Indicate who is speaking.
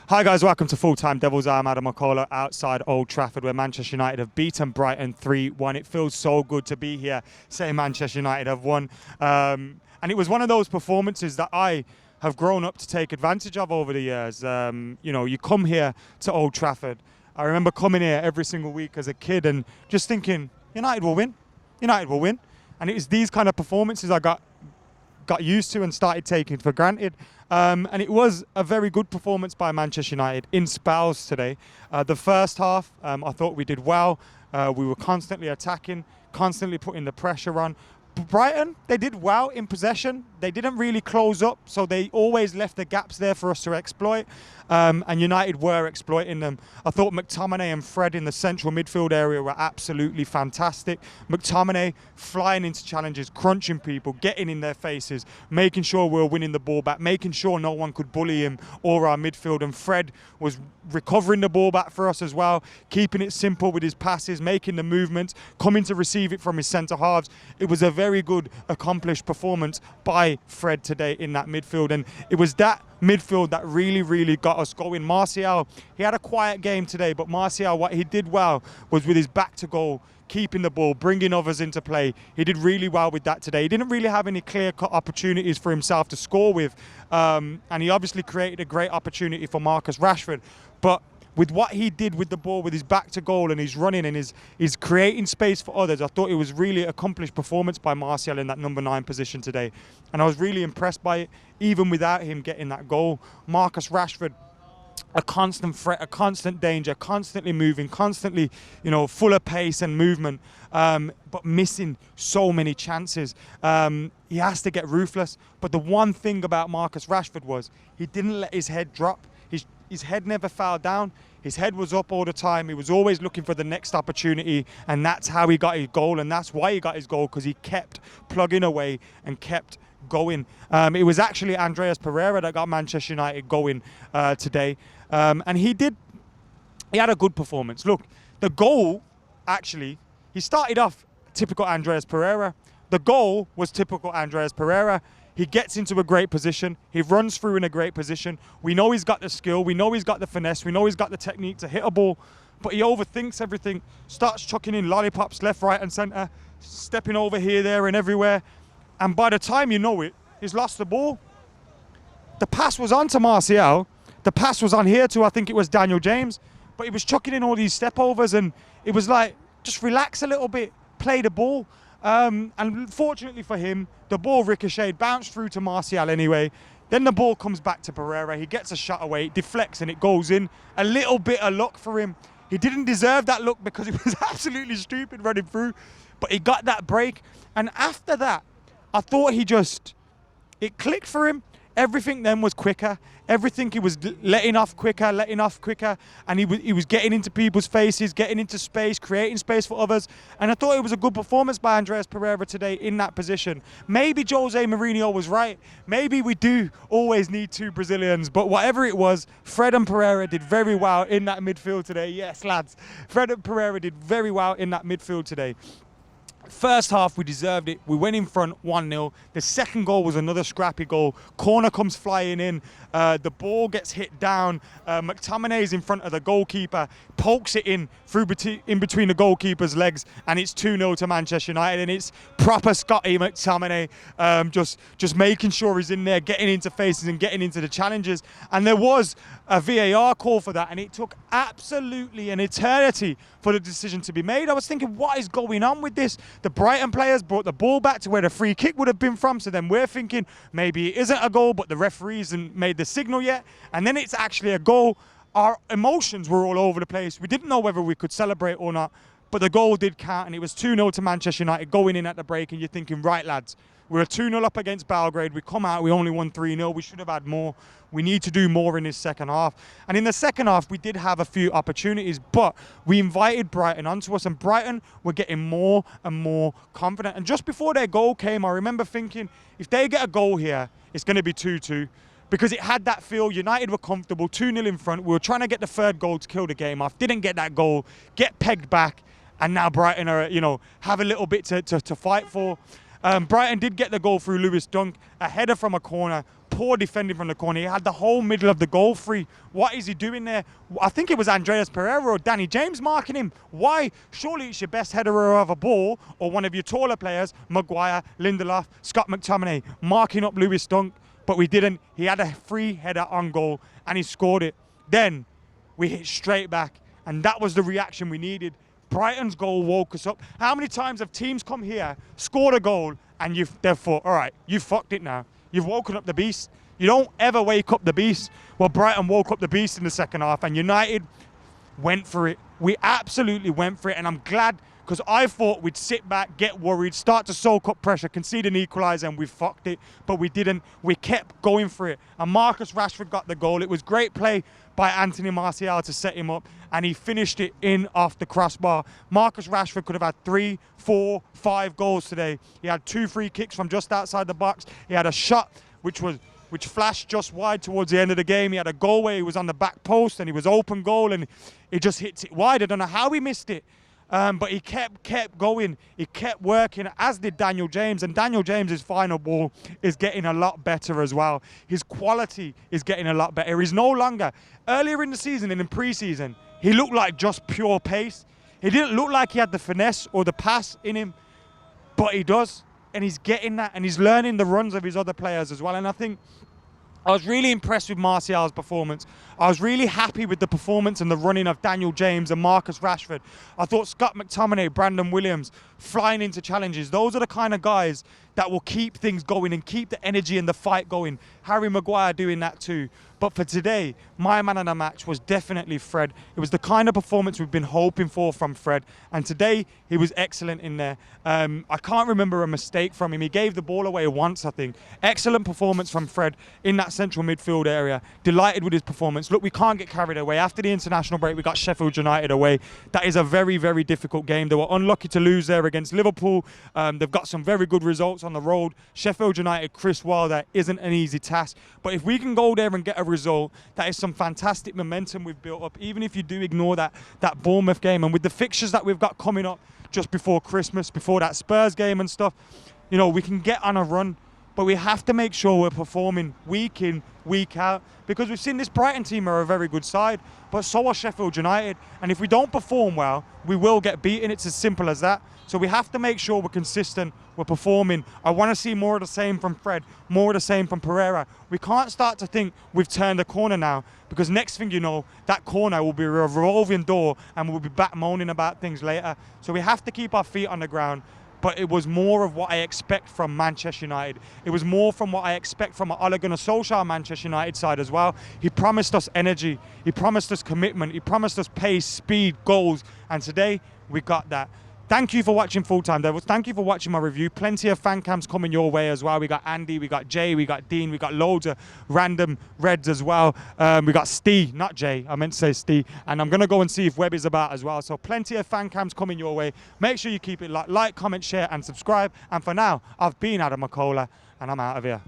Speaker 1: Hi guys, welcome to Full Time Devils. I'm Adam Mckola outside Old Trafford where Manchester United have beaten Brighton 3-1. It feels so good to be here saying Manchester United have won. And it was one of those performances that I have grown up to take advantage of over the years. You come here to Old Trafford. I remember coming here every single week as a kid and just thinking, United will win. United will win. And it was these kind of performances I got used to and started taking for granted. And it was a very good performance by Manchester United in spells today. The first half, I thought we did well. We were constantly attacking, constantly putting the pressure on. Brighton, they did well in possession. They didn't really close up, so they always left the gaps there for us to exploit. And United were exploiting them. I thought McTominay and Fred in the central midfield area were absolutely fantastic. McTominay flying into challenges, crunching people, getting in their faces, making sure we were winning the ball back, making sure no one could bully him or our midfield. And Fred was recovering the ball back for us as well, keeping it simple with his passes, making the movements, coming to receive it from his centre halves. It was a very good, accomplished performance by Fred today in that midfield. And it was that midfield that really got us going. Martial, he had a quiet game today, but Martial, what he did well was with his back to goal, keeping the ball, bringing others into play. He did really well with that today. He didn't really have any clear-cut opportunities for himself to score with, and he obviously created a great opportunity for Marcus Rashford. But with what he did with the ball, with his back to goal and his running and his creating space for others, I thought it was really accomplished performance by Martial in that number 9 position today. And I was really impressed by it, even without him getting that goal. Marcus Rashford, a constant threat, a constant danger, constantly moving, constantly, full of pace and movement, but missing so many chances. He has to get ruthless. But the one thing about Marcus Rashford was he didn't let his head drop. His head never fell down. His head was up all the time. He was always looking for the next opportunity, and that's how he got his goal, and that's why he got his goal, because he kept plugging away and kept going. It was actually Andreas Pereira that got Manchester United going today, and he had a good performance. Look, the goal, actually, he started off typical Andreas Pereira. The goal was typical Andreas Pereira. He gets into a great position. He runs through in a great position. We know he's got the skill. We know he's got the finesse. We know he's got the technique to hit a ball. But he overthinks everything, starts chucking in lollipops left, right and centre, stepping over here, there and everywhere. And by the time you know it, he's lost the ball. The pass was on to Martial. The pass was on here to, I think it was Daniel James. But he was chucking in all these step overs, and it was like, just relax a little bit, play the ball. And fortunately for him, the ball ricocheted, bounced through to Martial anyway. Then the ball comes back to Pereira. He gets a shot away, it deflects and it goes in. A little bit of luck for him. He didn't deserve that look because it was absolutely stupid running through. But he got that break. And after that, I thought it clicked for him. Everything then was quicker. Everything he was letting off quicker. And he was getting into people's faces, getting into space, creating space for others. And I thought it was a good performance by Andreas Pereira today in that position. Maybe Jose Mourinho was right. Maybe we do always need 2 Brazilians. But whatever it was, Fred and Pereira did very well in that midfield today. Yes, lads. Fred and Pereira did very well in that midfield today. First half, we deserved it. We went in front 1-0. The second goal was another scrappy goal. Corner comes flying in. The ball gets hit down. McTominay is in front of the goalkeeper, pokes it in between the goalkeeper's legs, and it's 2-0 to Manchester United. And it's proper Scotty McTominay, just making sure he's in there, getting into faces and getting into the challenges. And there was a VAR call for that, and it took absolutely an eternity for the decision to be made. I was thinking, what is going on with this? The Brighton players brought the ball back to where the free kick would have been from, so then we're thinking maybe it isn't a goal, but the referee hasn't made the signal yet, and then it's actually a goal. Our emotions were all over the place. We didn't know whether we could celebrate or not, but the goal did count, and it was 2-0 to Manchester United going in at the break, and you're thinking, right lads, we're 2-0 up against Belgrade. We come out, we only won 3-0. We should have had more. We need to do more in this second half. And in the second half, we did have a few opportunities, but we invited Brighton onto us, and Brighton were getting more and more confident. And just before their goal came, I remember thinking, if they get a goal here, it's going to be 2-2. Because it had that feel. United were comfortable, 2-0 in front. We were trying to get the third goal to kill the game off. Didn't get that goal, get pegged back, and now Brighton are, have a little bit to fight for. Brighton did get the goal through Lewis Dunk, a header from a corner, poor defending from the corner. He had the whole middle of the goal free. What is he doing there? I think it was Andreas Pereira or Danny James marking him. Why? Surely it's your best header of a ball or one of your taller players, Maguire, Lindelof, Scott McTominay, marking up Lewis Dunk. But we didn't. He had a free header on goal and he scored it. Then we hit straight back, and that was the reaction we needed. Brighton's goal woke us up. How many times have teams come here, scored a goal, and they've thought, all right, you fucked it now. You've woken up the beast. You don't ever wake up the beast. Well, Brighton woke up the beast in the second half, and United went for it. We absolutely went for it, and I'm glad, because I thought we'd sit back, get worried, start to soak up pressure, concede an equaliser, and we fucked it. But we didn't. We kept going for it. And Marcus Rashford got the goal. It was great play by Anthony Martial to set him up, and he finished it in off the crossbar. Marcus Rashford could have had 3, 4, 5 goals today. He had 2 free kicks from just outside the box. He had a shot which flashed just wide towards the end of the game. He had a goal where he was on the back post and he was open goal and he just hits it wide. I don't know how he missed it. But he kept going. He kept working, as did Daniel James. And Daniel James's final ball is getting a lot better as well. His quality is getting a lot better. He's no longer, earlier in the season and in pre-season, he looked like just pure pace. He didn't look like he had the finesse or the pass in him, but he does. And he's getting that, and he's learning the runs of his other players as well. And I think I was really impressed with Martial's performance. I was really happy with the performance and the running of Daniel James and Marcus Rashford. I thought Scott McTominay, Brandon Williams, flying into challenges. Those are the kind of guys that will keep things going and keep the energy and the fight going. Harry Maguire doing that too. But for today, my man of the match was definitely Fred. It was the kind of performance we've been hoping for from Fred. And today, he was excellent in there. I can't remember a mistake from him. He gave the ball away once, I think. Excellent performance from Fred in that central midfield area. Delighted with his performance. Look, we can't get carried away. After the international break, we got Sheffield United away. That is a very, very difficult game. They were unlucky to lose there against Liverpool. They've got some very good results on the road. Sheffield United, Chris Wilder, isn't an easy task. But if we can go there and get a result, that is some fantastic momentum we've built up, even if you do ignore that Bournemouth game. And with the fixtures that we've got coming up just before Christmas, before that Spurs game and stuff, you know, we can get on a run. But we have to make sure we're performing week in, week out, because we've seen this Brighton team are a very good side, but so are Sheffield United. And if we don't perform well, we will get beaten. It's as simple as that. So we have to make sure we're consistent, we're performing. I want to see more of the same from Fred, more of the same from Pereira. We can't start to think we've turned the corner now, because next thing you know, that corner will be a revolving door and we'll be back moaning about things later. So we have to keep our feet on the ground. But it was more of what I expect from Manchester United. It was more from what I expect from an Ole Gunnar Solskjaer Manchester United side as well. He promised us energy. He promised us commitment. He promised us pace, speed, goals. And today, we got that. Thank you for watching Full Time Devils. Thank you for watching my review. Plenty of fan cams coming your way as well. We got Andy, we got Jay, we got Dean, we got loads of random Reds as well. We got Steve, not Jay, I meant to say Steve. And I'm going to go and see if Webb is about as well. So plenty of fan cams coming your way. Make sure you keep it like, comment, share and subscribe. And for now, I've been Adam Mckola and I'm out of here.